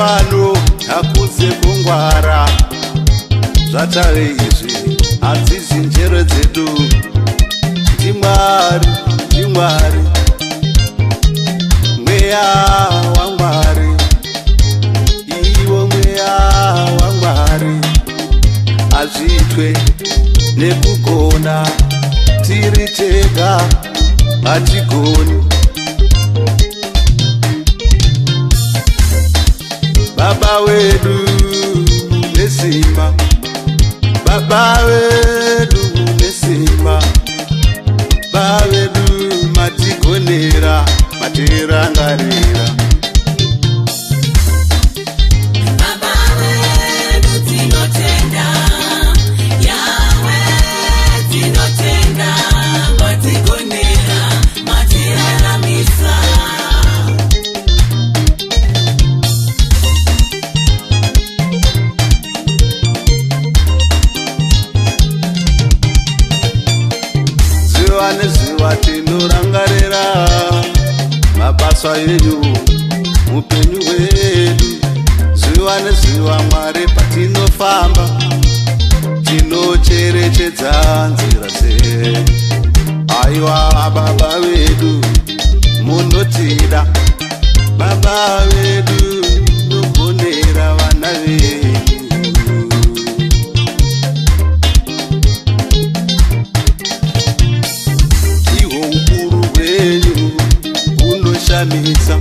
pano hakudze kungwara zvatave izvi hadzisi njere dzedu ndimwari ndimwari mweya wamwari iwo mweya wamwari hazvitwe nekugona tiri tega hatigoni baba wedu nesimba baba wedu nesimba baba wedu matigonera matirangarira baba wedu tinotenda yawe tinotenda matigonera matiraramisa nezuva tinorangarira mabasa enyu upenyu hwedu zuva nezuva mwari patinofamba tinocherechedza nzira dzedu aiwa baba vedu munotida baba vedu nogonera vana vedu unoshamisa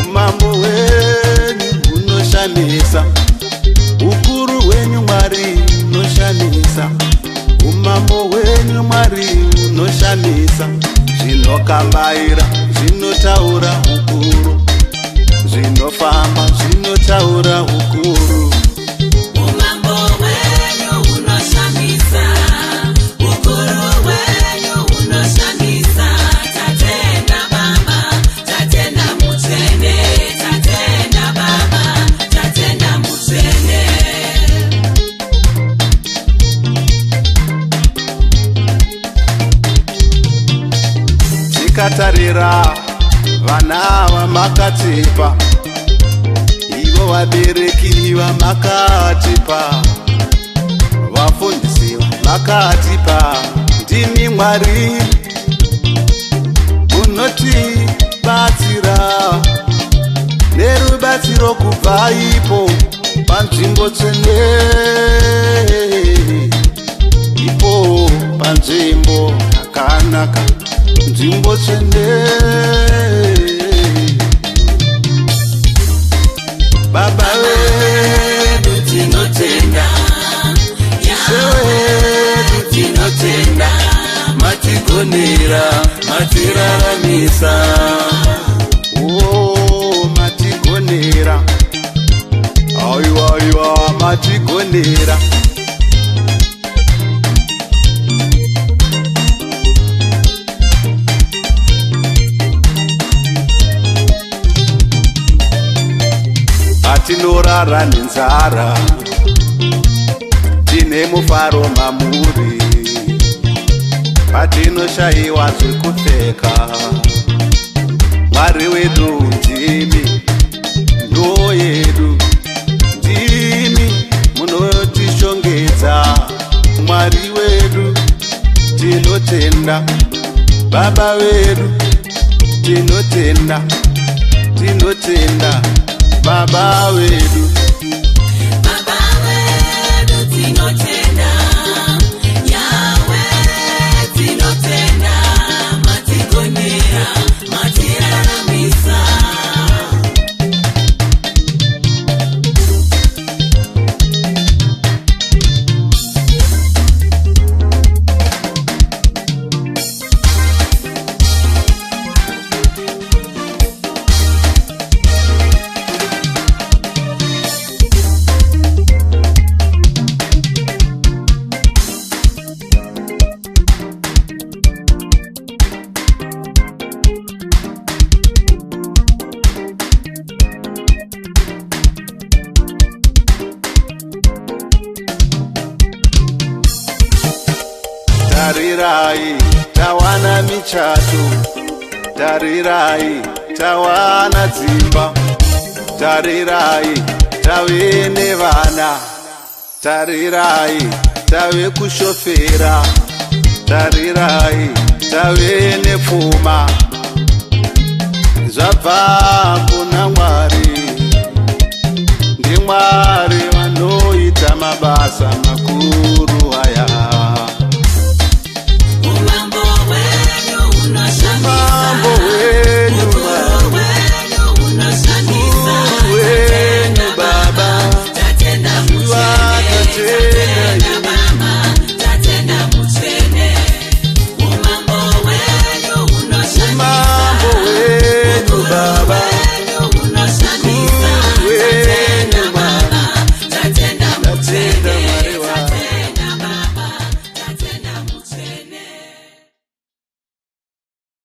umambo wenyu unoshamisa ukuru wenyu mwari unoshamisa umambo wenyu mwari unoshamisa zvinokambaira zvinotaura ukuru zvinofamba zvinotaura ukuru umambo wenyu unoshamisa ukuru wenyu unoshamisa tatenda baba tatenda mutende tatenda baba tatenda mutende tikatarira vana vamakatipa ivo vabereki vamakatipa vafundisi vamakatipa ndimi mwari unotibatsira nerubatsiro kubva ipo panzvimbo tsvene ipo panzvimbo yakanaka nzvimbo tsvene baba wedu tinotenda yawe tinotenda matigonera matiraramisa matigonera aiwa aiwa matigonera patinorara nenzara tine mufaro mamuri patinoshayiwa zvekupfeka mwari wedu ndimi ndo yedu ndimi munotishongedza mwari wedu tinotenda baba wedu tinotenda tinotenda baba wedu baba wedu tinotenda yawe tinotenda matigonera matiraramisa tarirai tawana michato tarirai tawana dzimba tarirai tave nevana, tarirai tave kushofera, tarirai tave nepfuma. Zvabva